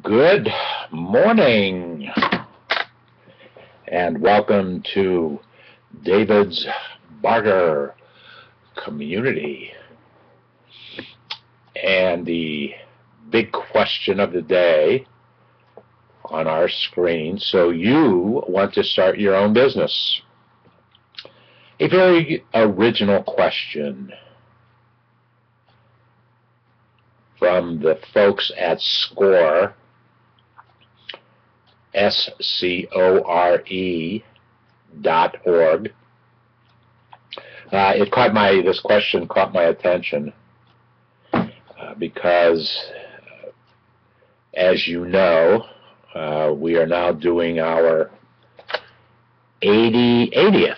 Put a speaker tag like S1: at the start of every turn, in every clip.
S1: Good morning, and welcome to David's Barter Community. And the big question of the day on our screen: so you want to start your own business? A very original question from the folks at SCORE, SCORE.org. This question caught my attention because, as you know, we are now doing our 80th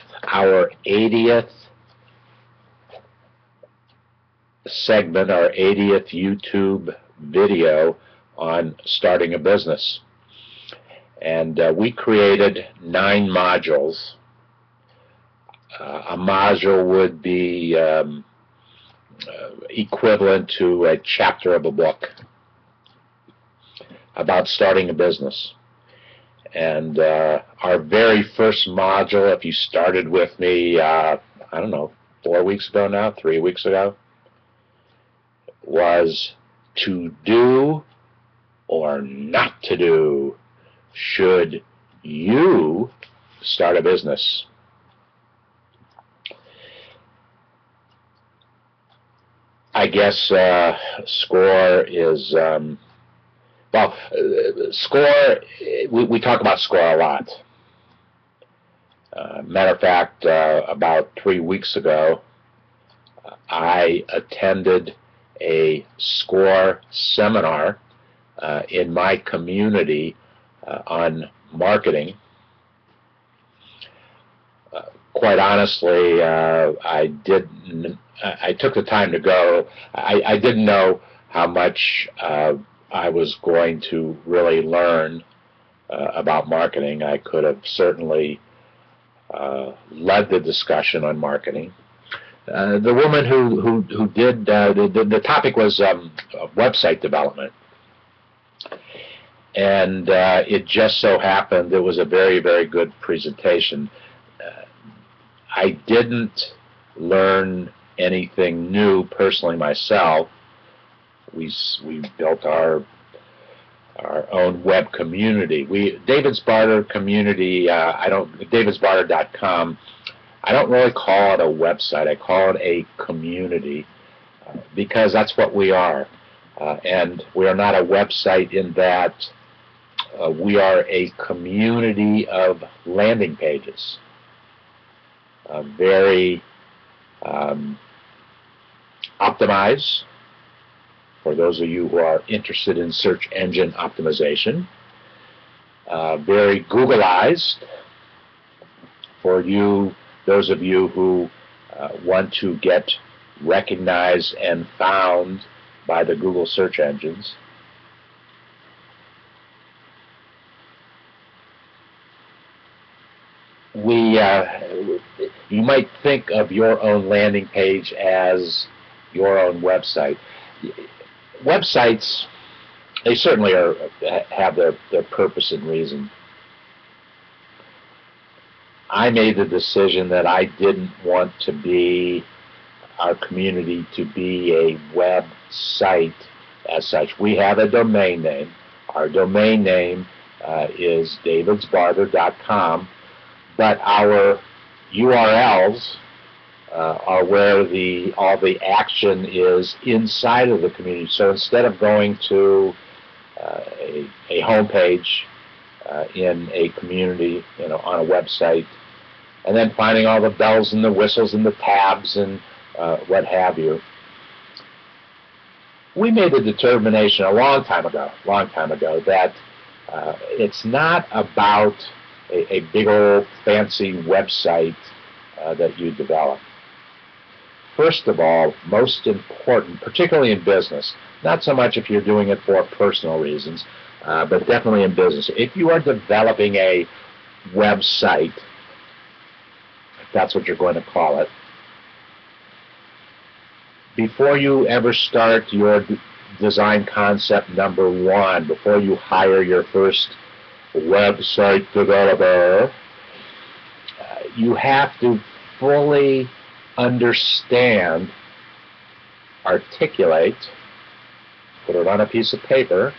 S1: segment, our 80th YouTube video on starting a business. And we created 9 modules. A module would be equivalent to a chapter of a book about starting a business. And our very first module, if you started with me, I don't know, 4 weeks ago now, 3 weeks ago, was to do or not to do should you start a business. I guess SCORE is, SCORE, we talk about SCORE a lot. Matter of fact, about 3 weeks ago, I attended a SCORE seminar in my community on marketing. Quite honestly, I took the time to go. I didn't know how much I was going to really learn about marketing. I could have certainly led the discussion on marketing. The woman who did the topic was website development, and it just so happened it was a very, very good presentation. I didn't learn anything new personally myself. We built our own web community. David's Barter Community. DavidsBarter.com. I don't really call it a website. I call it a community because that's what we are. And we are not a website in that we are a community of landing pages. Very optimized for those of you who are interested in search engine optimization. Very Googleized for those of you who want to get recognized and found by the Google search engines. You might think of your own landing page as your own website. Websites, they certainly have their purpose and reason. I made the decision that I didn't want our community to be a website as such. We have a domain name. Our domain name is davidsbarter.com, but our URLs are where all the action is inside of the community. So instead of going to a home page in a community, on a website, and then finding all the bells and the whistles and the tabs and what have you, we made the determination a long time ago that it's not about a big old fancy website that you develop. First of all, most important, particularly in business, not so much if you're doing it for personal reasons, but definitely in business. If you are developing a website, if that's what you're going to call it, before you ever start your design concept number one. Before you hire your first website developer, you have to fully understand, articulate, put it on a piece of paper,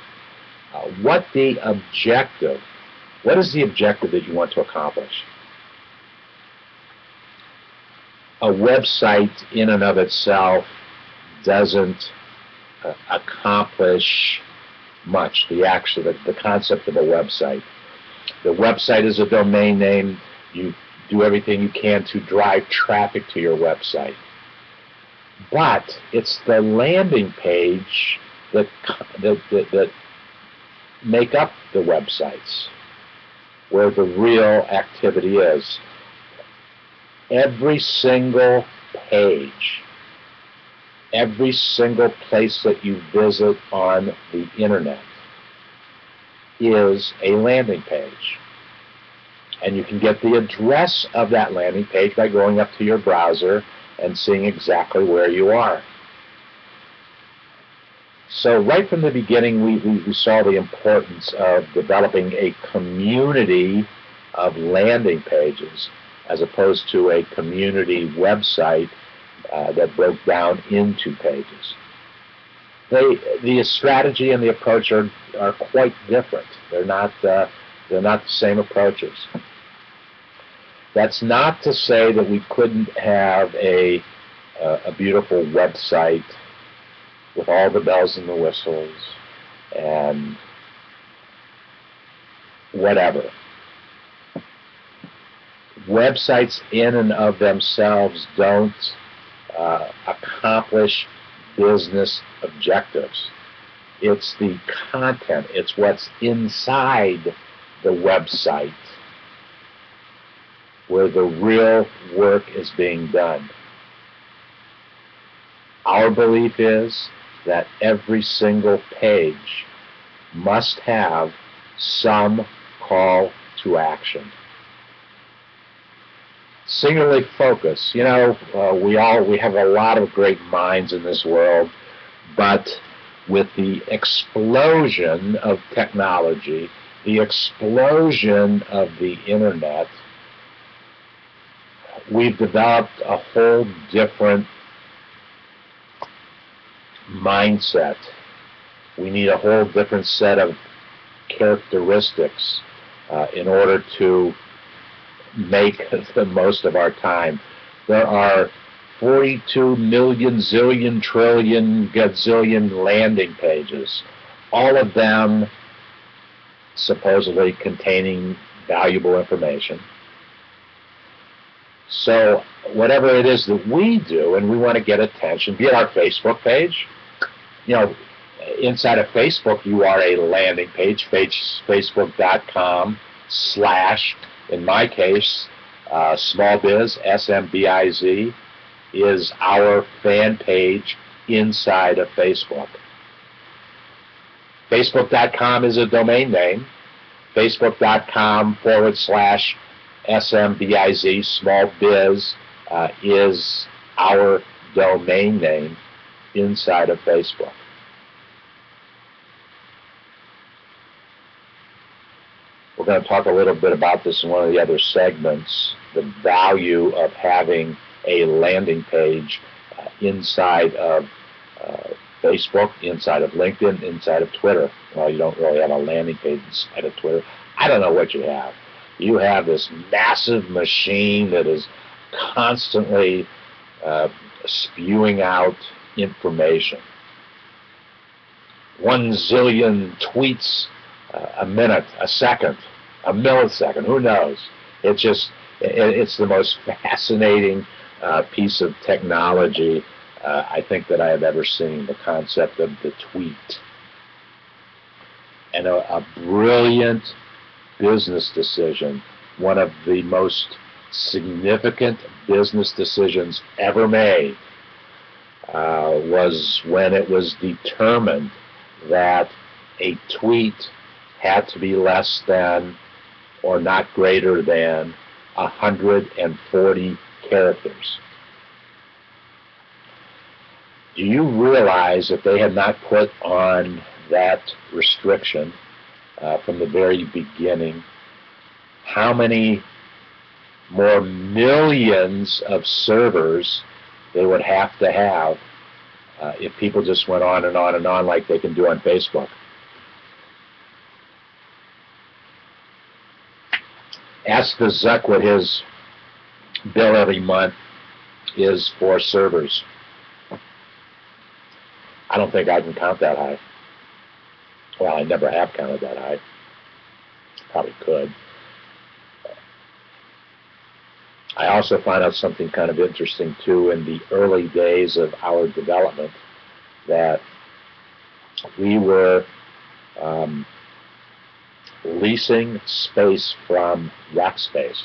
S1: what is the objective that you want to accomplish. A website in and of itself doesn't accomplish much, the concept of a website. The website is a domain name. You do everything you can to drive traffic to your website. But it's the landing page that make up the websites where the real activity is. Every single page, every single place that you visit on the internet is a landing page. And you can get the address of that landing page by going up to your browser and seeing exactly where you are. So right from the beginning, we saw the importance of developing a community of landing pages as opposed to a community website that broke down into pages. The strategy and the approach are quite different. They're not the same approaches. That's not to say that we couldn't have a beautiful website with all the bells and the whistles and whatever. Websites in and of themselves don't accomplish business objectives. It's the content, it's what's inside the website where the real work is being done. Our belief is that every single page must have some call to action. Singularly focus. You know, we have a lot of great minds in this world, but with the explosion of technology, the explosion of the internet, we've developed a whole different mindset. We need a whole different set of characteristics in order to make the most of our time. There are 42 million, zillion, trillion, gazillion landing pages, all of them supposedly containing valuable information. So whatever it is that we do, and we want to get attention, be it our Facebook page, you know, inside of Facebook you are a landing page, facebook.com/ in my case, Small Biz, SMBIZ, is our fan page inside of Facebook. Facebook.com is a domain name. Facebook.com / SMBIZ, Small Biz, is our domain name inside of Facebook. We're going to talk a little bit about this in one of the other segments, the value of having a landing page inside of Facebook, inside of LinkedIn, inside of Twitter. Well, you don't really have a landing page inside of Twitter. I don't know what you have. You have this massive machine that is constantly spewing out information. 1 zillion tweets a minute, a second, a millisecond, who knows? It's the most fascinating piece of technology I think that I have ever seen, the concept of the tweet. And a brilliant business decision, one of the most significant business decisions ever made, was when it was determined that a tweet had to be less than or not greater than 140 characters. Do you realize if they had not put on that restriction from the very beginning, how many more millions of servers they would have if people just went on and on and on like they can do on Facebook? Ask the Zuck what his bill every month is for servers. I don't think I can count that high. Well, I never have counted that high. Probably could. I also found out something kind of interesting, too, in the early days of our development, that we were leasing space from Rackspace.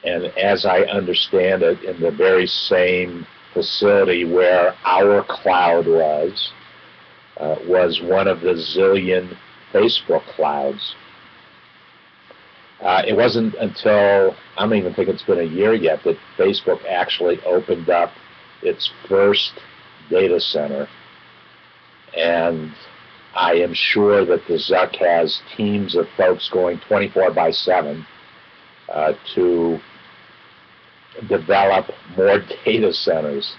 S1: And as I understand it, in the very same facility where our cloud was one of the zillion Facebook clouds. It wasn't until, I don't even think it's been a year yet, that Facebook actually opened up its first data center. And I am sure that the Zuck has teams of folks going 24/7 to develop more data centers.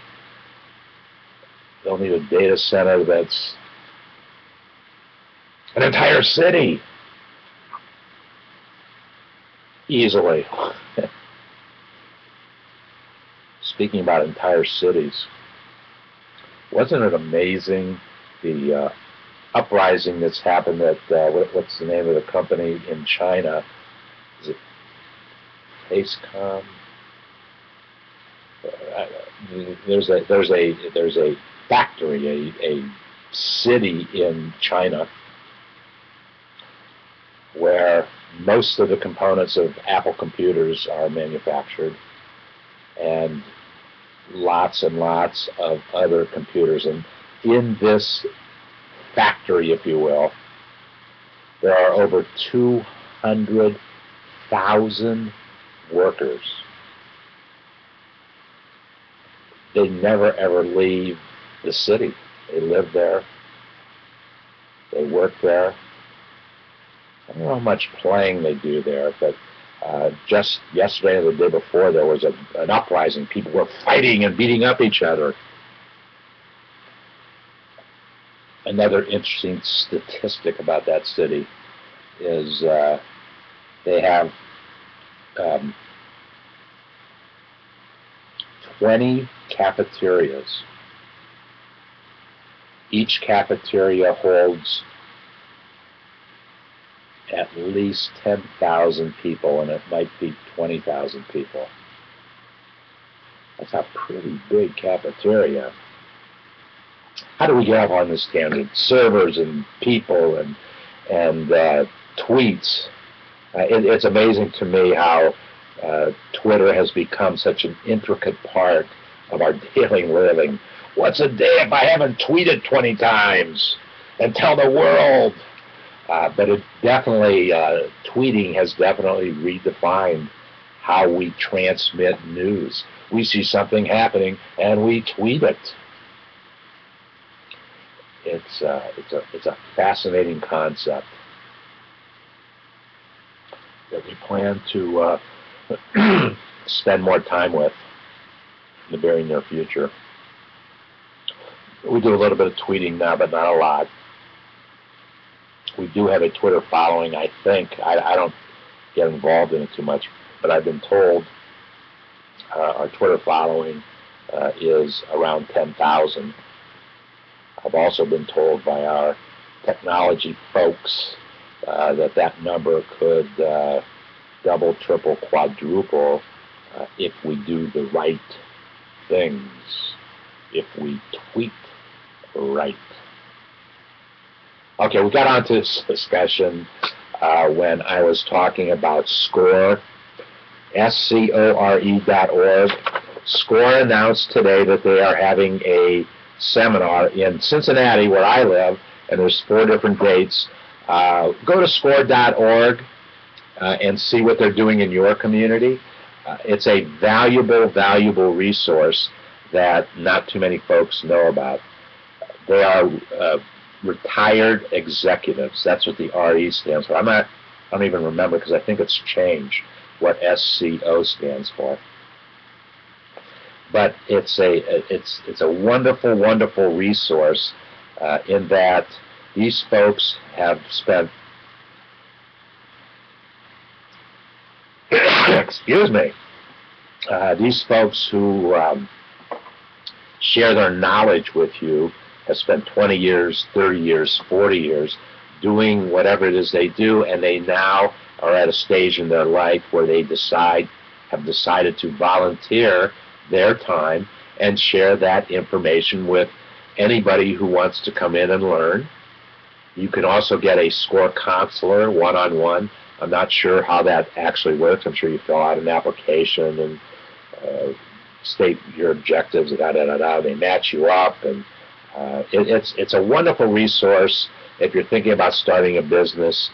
S1: They'll need a data center that's an entire city. Easily. Speaking about entire cities, wasn't it amazing the uprising that's happened at, what's the name of the company in China? Is it Facecom? There's a factory, a city in China where most of the components of Apple computers are manufactured, and lots of other computers. And in this factory, if you will, there are over 200,000 workers. They never ever leave the city. They live there. They work there. I don't know how much playing they do there, but just yesterday and the day before, there was an uprising. People were fighting and beating up each other. Another interesting statistic about that city is they have 20 cafeterias. Each cafeteria holds at least 10,000 people, and it might be 20,000 people. That's a pretty big cafeteria. How do we get off on this tangent? Servers and people and tweets. It's amazing to me how Twitter has become such an intricate part of our daily living. What's a day if I haven't tweeted 20 times and tell the world? But it definitely, tweeting has definitely redefined how we transmit news. We see something happening and we tweet it. It's a fascinating concept that we plan to spend more time with in the very near future. We do a little bit of tweeting now, but not a lot. We do have a Twitter following, I think. I don't get involved in it too much, but I've been told our Twitter following is around 10,000. I've also been told by our technology folks that number could double, triple, quadruple if we do the right things, if we tweet right. Okay, we got onto this discussion when I was talking about SCORE, SCORE.org. SCORE announced today that they are having a seminar in Cincinnati, where I live, and there's 4 different dates. Go to SCORE.org and see what they're doing in your community. It's a valuable, valuable resource that not too many folks know about. They are retired executives. That's what the RE stands for. I don't even remember because I think it's changed what SCO stands for. But it's a wonderful, wonderful resource in that these folks have spent excuse me. These folks who share their knowledge with you have spent 20 years, 30 years, 40 years doing whatever it is they do, and they now are at a stage in their life where they have decided to volunteer their time and share that information with anybody who wants to come in and learn. You can also get a SCORE counselor one-on-one. I'm not sure how that actually works. I'm sure you fill out an application and state your objectives, They match you up, and it's a wonderful resource if you're thinking about starting a business,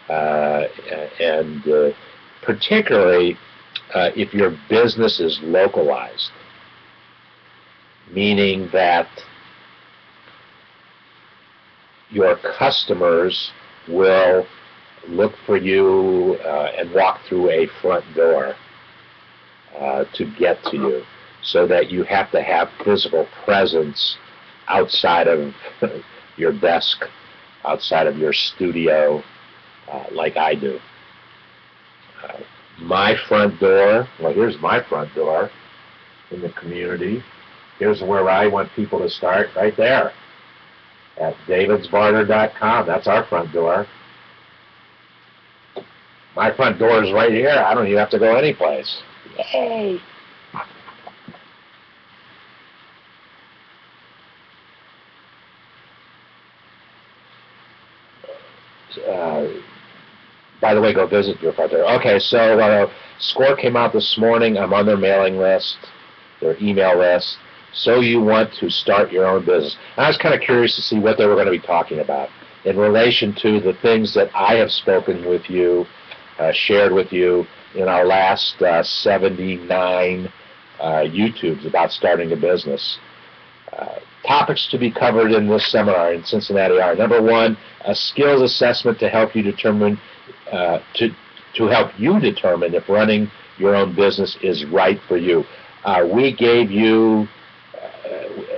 S1: and particularly if your business is localized, meaning that your customers will look for you and walk through a front door to get to you, so that you have to have physical presence outside of your desk, outside of your studio, like I do. My front door, well, here's my front door in the community. Here's where I want people to start, right there at davidsbarter.com. That's our front door. My front door is right here. I don't even have to go anyplace. Yay! By the way, go visit your front door. Okay, so SCORE came out this morning. I'm on their mailing list, their email list. So you want to start your own business. And I was kind of curious to see what they were going to be talking about in relation to the things that I have spoken with you, shared with you in our last 79 YouTubes about starting a business. Topics to be covered in this seminar in Cincinnati are: number one, a skills assessment to help you determine to help you determine if running your own business is right for you. We gave you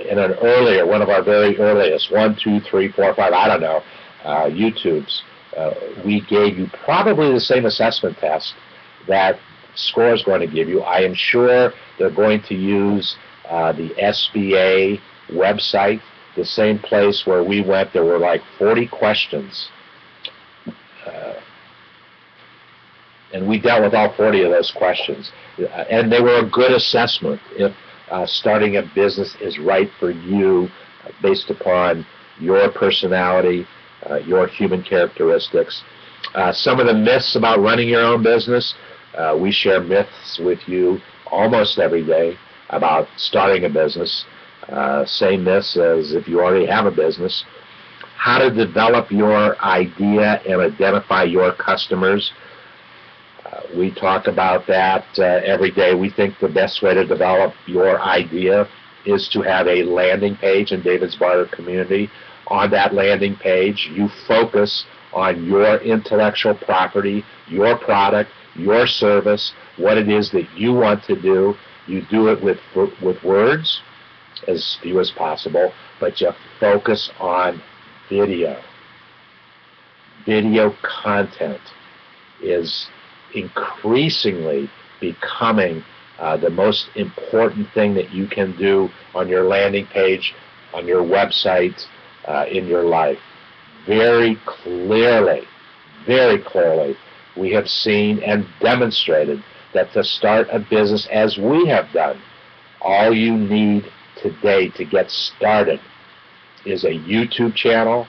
S1: in an earlier, one of our very earliest, 1, 2, 3, 4, 5, I don't know, YouTubes. We gave you probably the same assessment test that SCORE is going to give you. I am sure they're going to use the SBA website, the same place where we went. There were like 40 questions, and we dealt with all 40 of those questions, and they were a good assessment if starting a business is right for you based upon your personality, your human characteristics. Some of the myths about running your own business, we share myths with you almost every day about starting a business. Same myths as if you already have a business. How to develop your idea and identify your customers. We talk about that every day. We think the best way to develop your idea is to have a landing page in David's Barter Community. On that landing page, you focus on your intellectual property, your product, your service, what it is that you want to do. You do it with words, as few as possible, but you focus on video. Video content is increasingly becoming the most important thing that you can do on your landing page, on your website, in your life. Very clearly, we have seen and demonstrated that to start a business, as we have done, all you need today to get started is a YouTube channel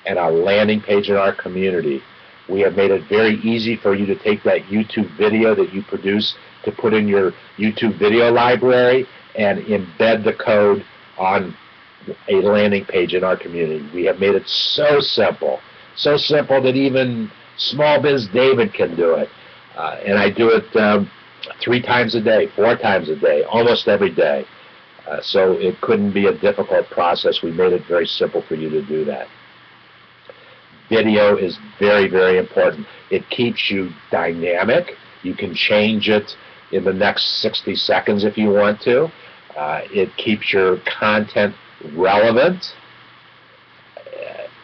S1: and a landing page in our community. We have made it very easy for you to take that YouTube video that you produce to put in your YouTube video library and embed the code on a landing page in our community. We have made it so simple that even Small Biz David can do it. And I do it 3 times a day, 4 times a day, almost every day. So it couldn't be a difficult process. We made it very simple for you to do that. Video is very, very important. It keeps you dynamic. You can change it in the next 60 seconds if you want to. It keeps your content relevant,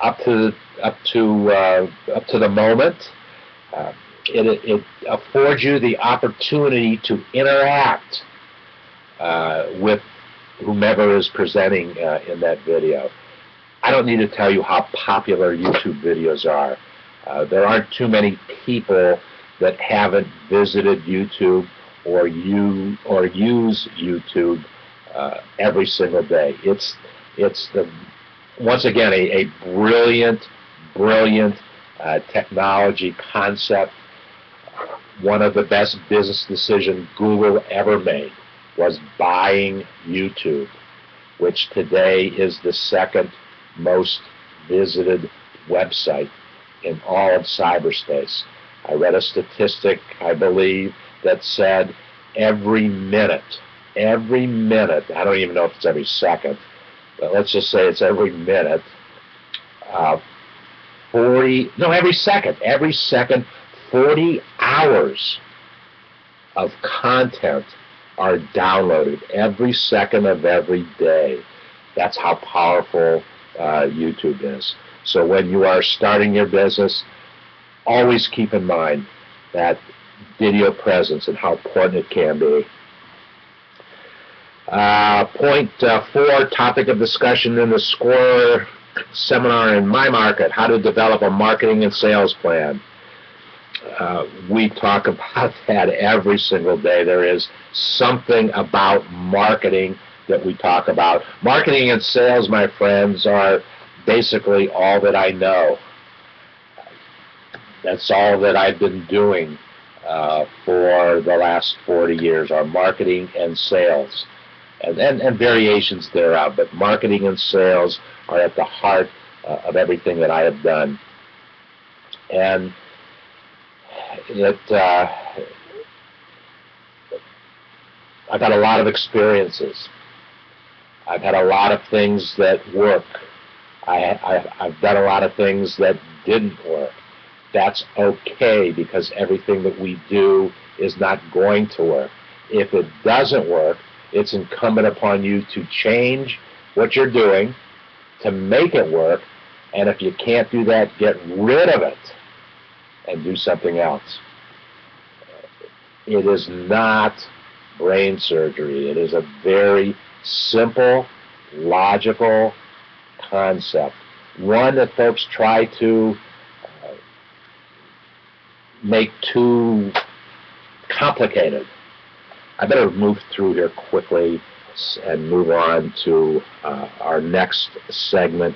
S1: up to the moment. It affords you the opportunity to interact with whomever is presenting in that video. I don't need to tell you how popular YouTube videos are. There aren't too many people that haven't visited YouTube or use YouTube every single day. It's once again a brilliant technology concept. One of the best business decisions Google ever made was buying YouTube, which today is the second most visited website in all of cyberspace. I read a statistic, I believe, that said every minute, I don't even know if it's every second, but let's just say it's every minute, every second, 40 hours of content are downloaded every second of every day. That's how powerful YouTube is. So when you are starting your business, always keep in mind that video presence and how important it can be. Point 4, topic of discussion in the SCORE seminar in my market, how to develop a marketing and sales plan. We talk about that every single day. There is something about marketing that we talk about. Marketing and sales, my friends, are basically all that I know. That's all that I've been doing for the last 40 years, are marketing and sales. And variations thereof, but marketing and sales are at the heart of everything that I have done. And I've had a lot of experiences. I've had a lot of things that work. I've done a lot of things that didn't work. That's okay, because everything that we do is not going to work. If it doesn't work, it's incumbent upon you to change what you're doing to make it work, and if you can't do that, get rid of it and do something else. It is not brain surgery. It is a very simple, logical concept, one that folks try to make too complicated. I better move through here quickly and move on to our next segment.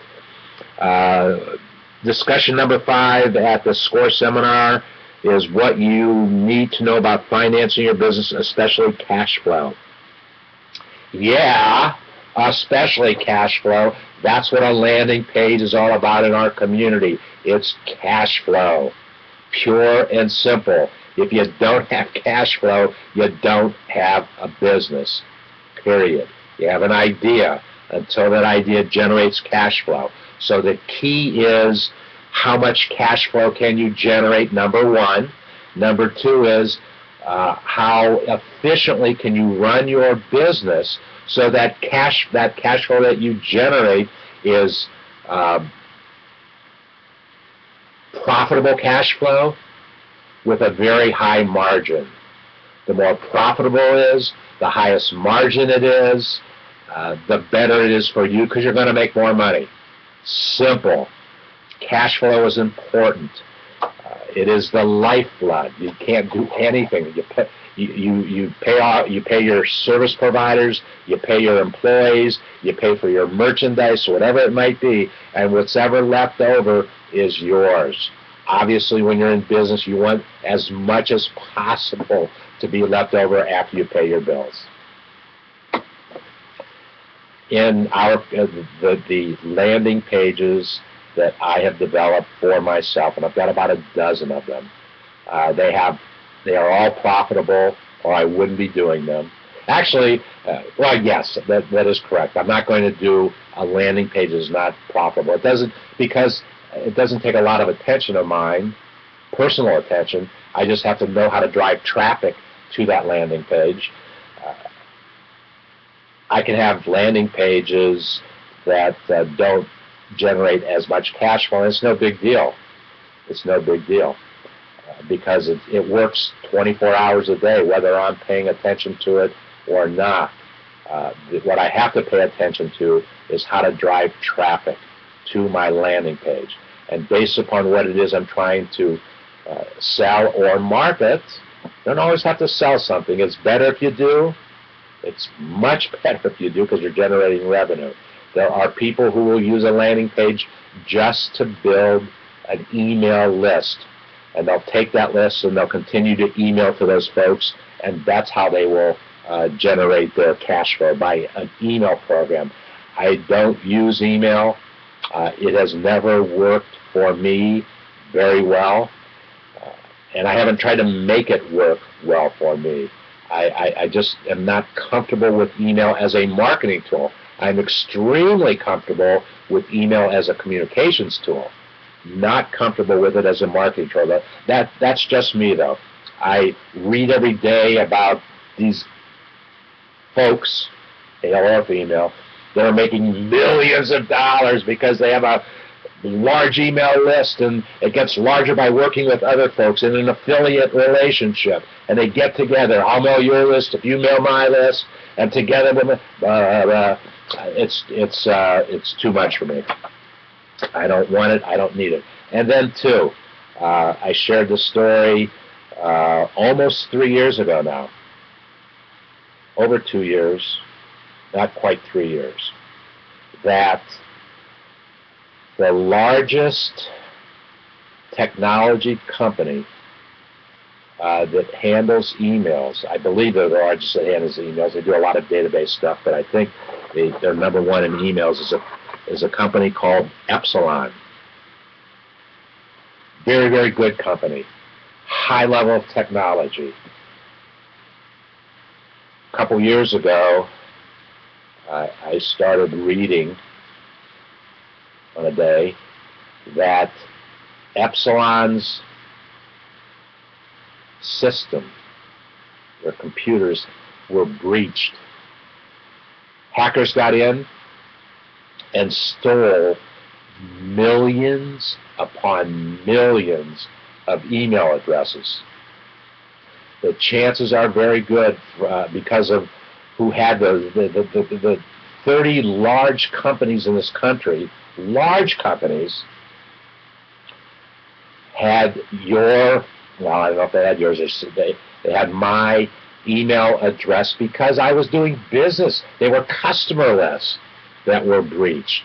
S1: Discussion number 5 at the SCORE seminar is what you need to know about financing your business, especially cash flow. Yeah, especially cash flow. That's what a landing page is all about in our community. It's cash flow, pure and simple. If you don't have cash flow, you don't have a business, period. You have an idea until that idea generates cash flow. So the key is, how much cash flow can you generate, number 1. Number 2 is how efficiently can you run your business so that cash flow that you generate is profitable cash flow with a very high margin. The more profitable it is, the highest margin it is, the better it is for you, because you're going to make more money. Simple. Cash flow is important. It is the lifeblood. You can't do anything. You pay your service providers, you pay your employees, you pay for your merchandise, whatever it might be, and what's ever left over is yours. Obviously, when you're in business, you want as much as possible to be left over after you pay your bills. In the landing pages that I have developed for myself, and I've got about a dozen of them, they are all profitable. or I wouldn't be doing them. Actually, well, yes, that is correct. I'm not going to do a landing page that's not profitable. It doesn't, because it doesn't take a lot of attention of mine, personal attention. I just have to know how to drive traffic to that landing page. I can have landing pages that don't generate as much cash flow. It's no big deal. It's no big deal because it works 24 hours a day, whether I'm paying attention to it or not. What I have to pay attention to is how to drive traffic to my landing page. And based upon what it is I'm trying to sell or market, you don't always have to sell something. It's better if you do. It's much better if you do because you're generating revenue. There are people who will use a landing page just to build an email list. And they'll take that list and they'll continue to email to those folks, and that's how they will generate their cash flow, by an email program. I don't use email. It has never worked for me very well, and I haven't tried to make it work well for me. I just am not comfortable with email as a marketing tool. I'm extremely comfortable with email as a communications tool. Not comfortable with it as a marketing tool. That's just me, though. I read every day about these folks, male or female, that are making millions of dollars because they have a large email list, and it gets larger by working with other folks in an affiliate relationship. And they get together. I'll mail your list if you mail my list, and together it's too much for me. I don't want it. I don't need it. And then two, I shared the story almost 3 years ago now. Over 2 years, not quite 3 years, that the largest technology company that handles emails, I believe they're the largest that handles emails. They do a lot of database stuff, but I think they're number one in emails is a company called Epsilon. Very, very good company. High level of technology. A couple years ago, I started reading on a day that Epsilon's system, their computers, were breached. Hackers got in and stole millions upon millions of email addresses. The chances are very good because of who had the 30 large companies in this country. Large companies had your, well, I don't know if they had yours, they had my email address because I was doing business. They were customer lists that were breached.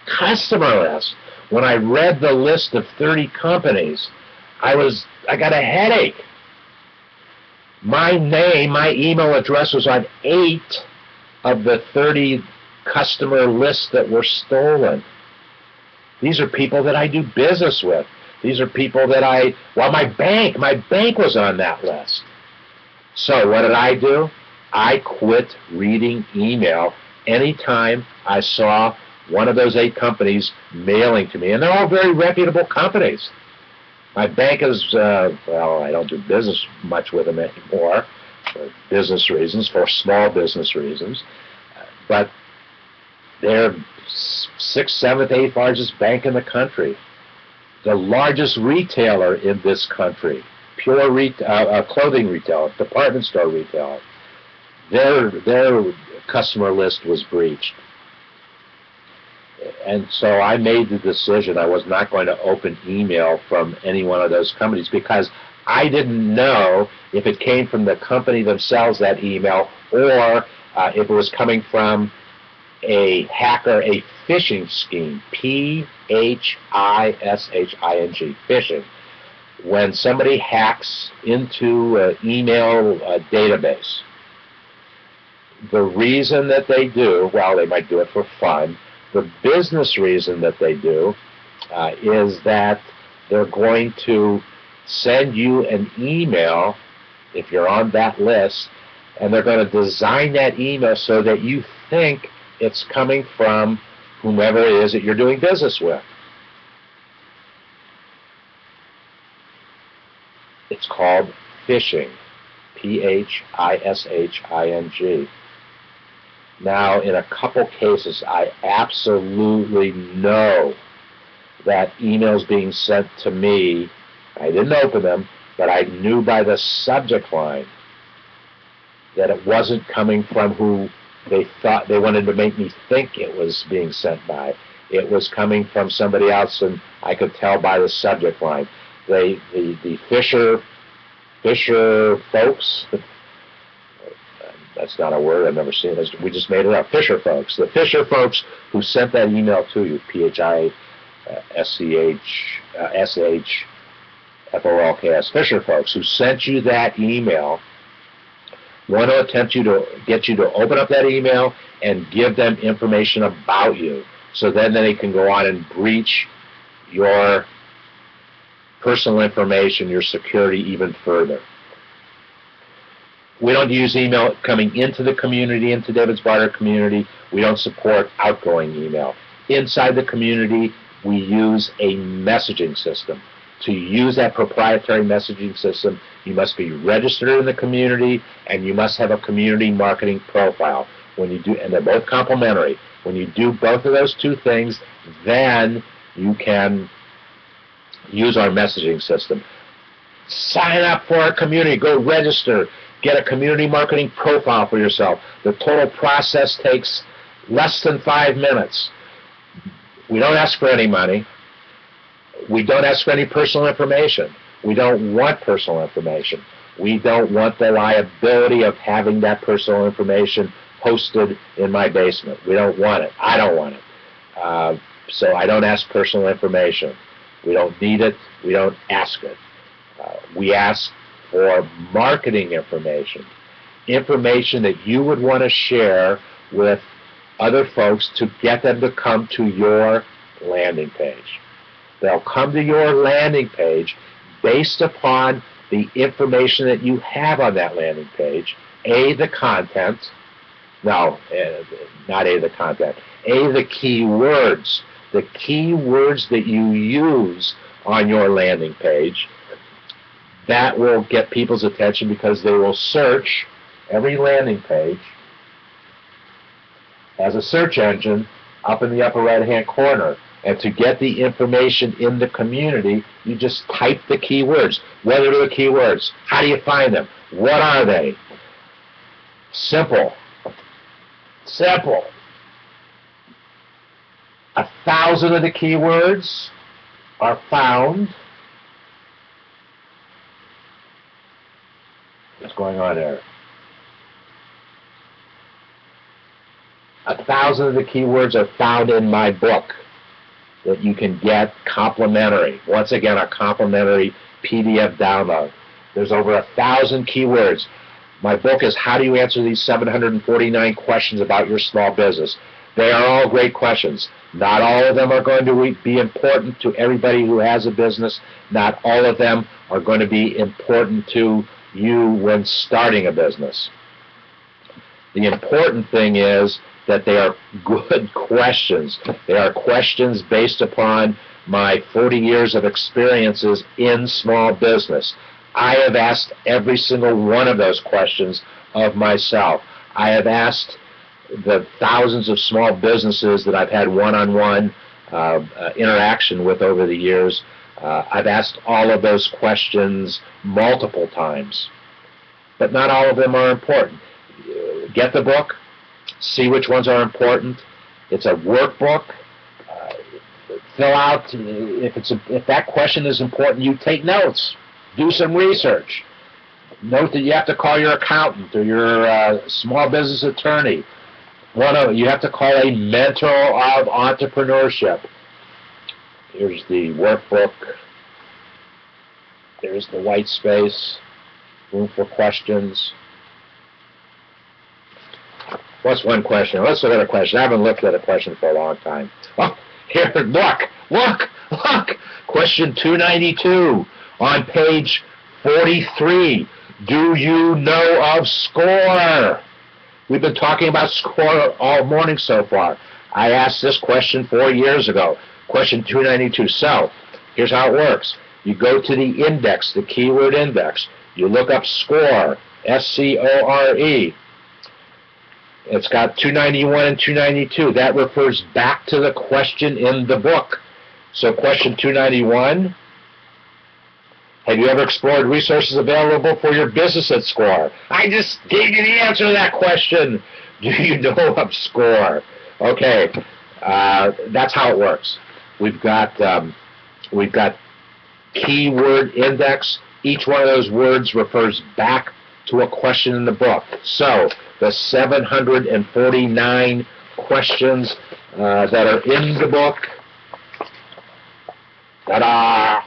S1: Customer lists. When I read the list of 30 companies, I got a headache. My name, my email address was on 8 of the 30 customer lists that were stolen. These are people that I do business with. These are people that my bank was on that list. So what did I do? I quit reading email anytime I saw one of those 8 companies mailing to me. And they're all very reputable companies. My bank is, well, I don't do business much with them anymore for business reasons, for small business reasons. But they're 6th, 7th, 8th largest bank in the country. The largest retailer in this country, pure clothing retailer, department store retailer. Their customer list was breached. And so I made the decision I was not going to open email from any one of those companies because I didn't know if it came from the company themselves, that email, or if it was coming from a hacker, a phishing scheme, Phishing, phishing. When somebody hacks into an email database, the reason that they do, well, they might do it for fun. The business reason that they do is that they're going to send you an email if you're on that list, and they're going to design that email so that you think it's coming from whomever it is that you're doing business with. It's called phishing, P-H-I-S-H-I-N-G. Now, in a couple cases, I absolutely know that emails being sent to me, I didn't open them, but I knew by the subject line that it wasn't coming from who they thought they wanted to make me think it was being sent by. It was coming from somebody else, and I could tell by the subject line. The Fisher folks, that's not a word, I've never seen it, we just made it up, Fisher folks. The Fisher folks who sent that email to you, P-H-I-S-C-H-S-H-F-O-L-K-S, Fisher folks who sent you that email, want to attempt to get you to open up that email and give them information about you, so then they can go on and breach your personal information, your security even further. We don't use email coming into the community, into David's Barter community. We don't support outgoing email. Inside the community, we use a messaging system. To use that proprietary messaging system, you must be registered in the community, and you must have a community marketing profile. When you do, and they're both complementary. When you do both of those two things, then you can use our messaging system. Sign up for our community. Go register. Get a community marketing profile for yourself. The total process takes less than 5 minutes. We don't ask for any money. We don't ask for any personal information. We don't want personal information. We don't want the liability of having that personal information posted in my basement. We don't want it. I don't want it. So I don't ask personal information. We don't need it. We don't ask it. We ask for marketing information, information that you would want to share with other folks to get them to come to your landing page. They'll come to your landing page based upon the information that you have on that landing page. A, the content. No, not A, the content. A, the keywords. The keywords that you use on your landing page, that will get people's attention because they will search. Every landing page has a search engine up in the upper right-hand corner. And to get the information in the community, you just type the keywords. What are the keywords? How do you find them? What are they? Simple. Simple. 1,000 of the keywords are found. What's going on there? 1,000 of the keywords are found in my book that you can get complimentary. Once again, a complimentary PDF download. There's over 1,000 keywords. My book is How Do You Answer These 749 Questions About Your Small Business. They are all great questions. Not all of them are going to be important to everybody who has a business. Not all of them are going to be important to you when starting a business. The important thing is that they are good questions. They are questions based upon my 40 years of experiences in small business. I have asked every single one of those questions of myself. I have asked the thousands of small businesses that I've had one-on-one interaction with over the years. I've asked all of those questions multiple times, but not all of them are important. Get the book, see which ones are important. It's a workbook. Fill out, if that question is important, you take notes. Do some research. Note that you have to call your accountant or your small business attorney. You have to call a mentor of entrepreneurship. Here's the workbook. There's the white space, room for questions. What's one question? Let's look at a question. I haven't looked at a question for a long time. Oh, here, look. Question 292 on page 43. Do you know of SCORE? We've been talking about SCORE all morning so far. I asked this question 4 years ago, question 292. So, here's how it works. You go to the index, the keyword index. You look up SCORE, S-C-O-R-E. It's got 291 and 292. That refers back to the question in the book. So question 291, have you ever explored resources available for your business at SCORE? I just gave you the answer to that question. Do you know of SCORE? Okay, that's how it works. We've got keyword index. Each one of those words refers back to a question in the book. So the 749 questions that are in the book, ta-da!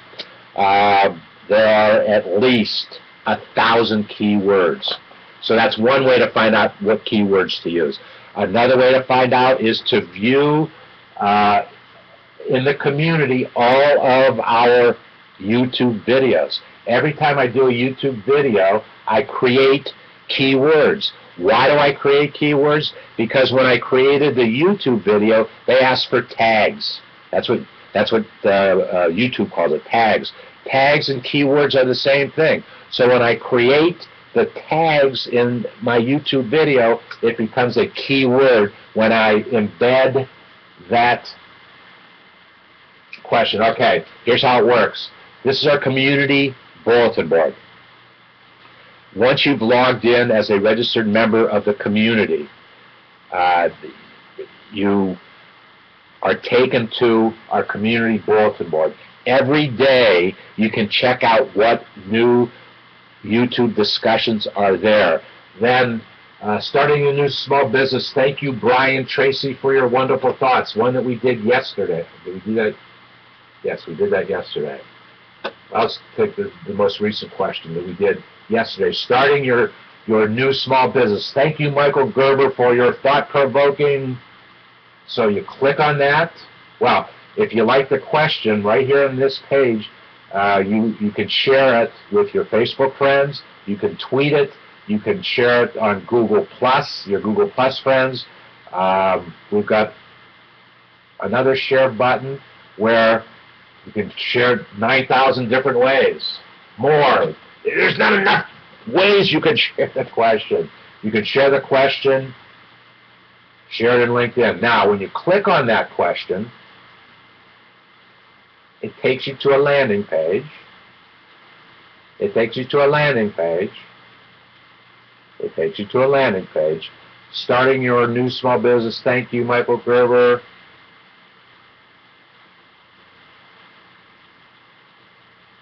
S1: There are at least 1,000 keywords. So that's one way to find out what keywords to use. Another way to find out is to view in the community all of our YouTube videos. Every time I do a YouTube video, I create keywords. Why do I create keywords? Because when I created the YouTube video, they asked for tags. That's what YouTube calls it, tags. Tags and keywords are the same thing. So when I create the tags in my YouTube video, it becomes a keyword when I embed that question. Okay, here's how it works. This is our community bulletin board. Once you've logged in as a registered member of the community, you are taken to our community bulletin board. Every day you can check out what new YouTube discussions are there. Then, starting a new small business, thank you, Brian Tracy, for your wonderful thoughts. One that we did yesterday. Did we do that? Yes, we did that yesterday. I'll take the most recent question that we did yesterday. Starting your new small business. Thank you, Michael Gerber, for your thought-provoking. So you click on that. Well, if you like the question, right here on this page, you can share it with your Facebook friends. You can tweet it. You can share it on Google+, your Google+ friends. We've got another share button where you can share 9,000 different ways. More. There's not enough ways you can share the question. You can share the question, share it in LinkedIn. Now, when you click on that question, it takes you to a landing page. It takes you to a landing page. It takes you to a landing page. Starting your new small business. Thank you, Michael Gerber.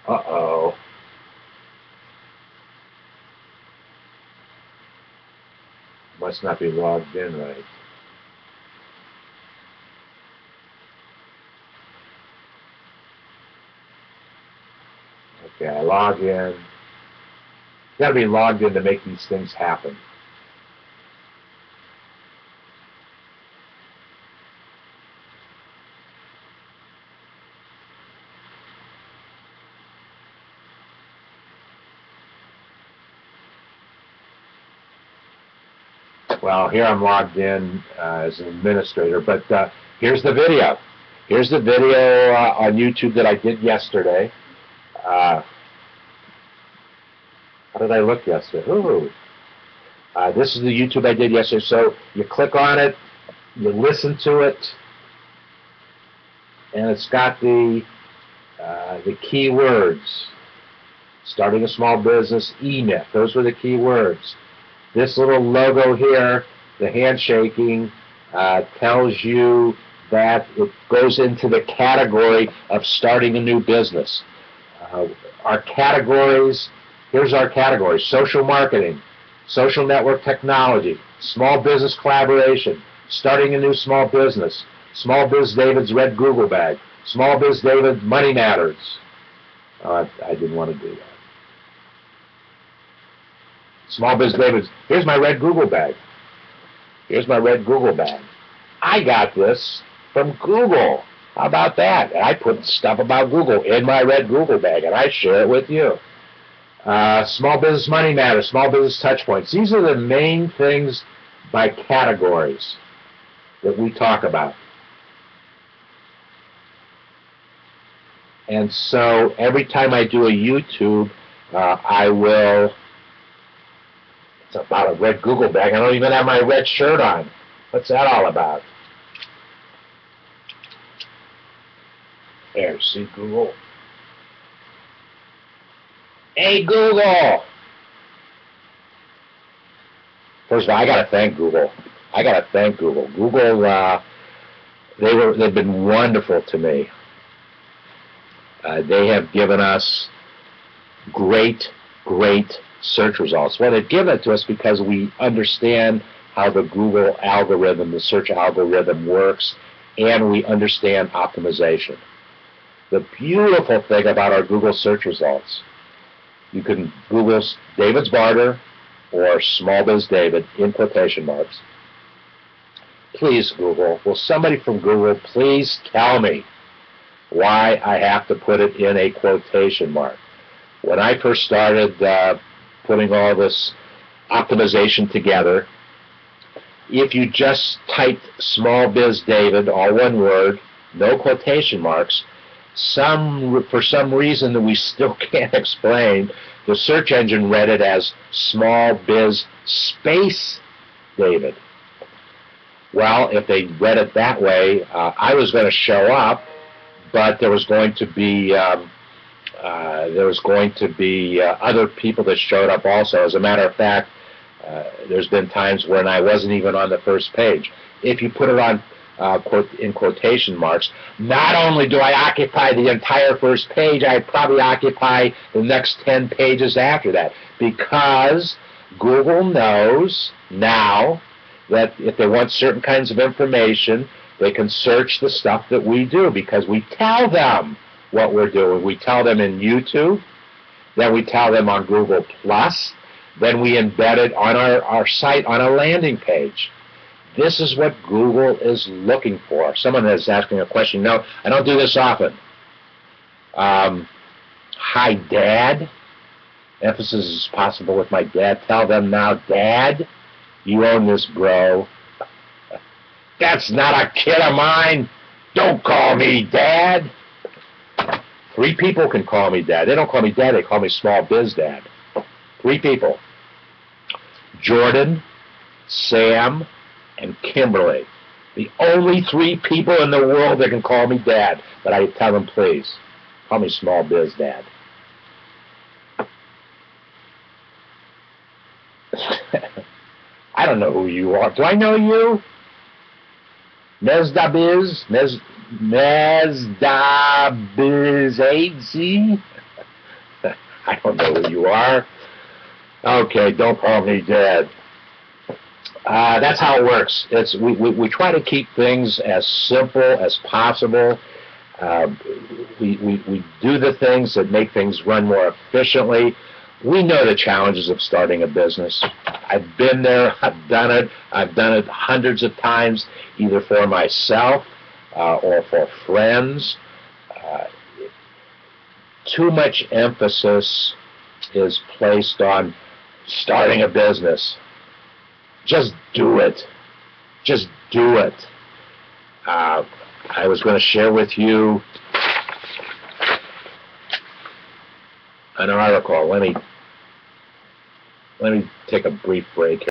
S1: Uh-oh. Must not be logged in right. Okay, I log in. You got to be logged in to make these things happen. Well, here I'm logged in as an administrator, but here's the video. Here's the video on YouTube that I did yesterday. How did I look yesterday? Ooh. This is the YouTube I did yesterday. So you click on it, you listen to it, and it's got the key words. Starting a small business, eMyth. Those were the key words. This little logo here, the handshaking, tells you that it goes into the category of starting a new business. Our categories, here's our categories: social marketing, social network technology, small business collaboration, starting a new small business, Small Biz David's Red Google Bag, Small Biz David Money Matters. I didn't want to do that. Small Biz David's, here's my red Google bag. Here's my red Google bag. I got this from Google. How about that? And I put stuff about Google in my red Google bag, and I share it with you. Small business money matters, small business touch points. These are the main things by categories that we talk about. And so every time I do a YouTube, I will, it's about a red Google bag. I don't even have my red shirt on. What's that all about? There, see Google. Hey Google! First of all, I gotta thank Google. Google, they've been wonderful to me. They have given us great search results. Well, they've given it to us because we understand how the Google algorithm, the search algorithm works, and we understand optimization. The beautiful thing about our Google search results, you can Google David's Barter or Small Biz David in quotation marks. Please, Google, will somebody from Google please tell me why I have to put it in a quotation mark? When I first started putting all this optimization together, if you just typed Small Biz David, all one word, no quotation marks, for some reason that we still can't explain, the search engine read it as Small Biz Space David. Well, if they read it that way, I was going to show up, but there was going to be other people that showed up also. As a matter of fact, there's been times when I wasn't even on the first page. If you put it on in quotation marks, not only do I occupy the entire first page, I probably occupy the next 10 pages after that, because Google knows now that if they want certain kinds of information, they can search the stuff that we do, because we tell them what we're doing. We tell them in YouTube, then we tell them on Google+, then we embed it on our site on a landing page. This is what Google is looking for. Someone is asking a question. No, I don't do this often. Hi, Dad. Emphasis is possible with my dad. Tell them now, Dad, you own this, bro. That's not a kid of mine. Don't call me Dad. 3 people can call me Dad. They don't call me Dad. They call me Small Biz Dad. 3 people. Jordan, Sam, and Kimberly. The only 3 people in the world that can call me Dad. But I tell them, please, call me Small Biz Dad. I don't know who you are. Do I know you? Mezda Biz? Mezda Biz AC? I don't know who you are. Okay, don't call me Dad. That's how it works. We try to keep things as simple as possible. We do the things that make things run more efficiently. We know the challenges of starting a business. I've been there. I've done it. I've done it hundreds of times, either for myself or for friends. Too much emphasis is placed on starting a business. Just do it. Just do it. I was going to share with you an article. Let me take a brief break here.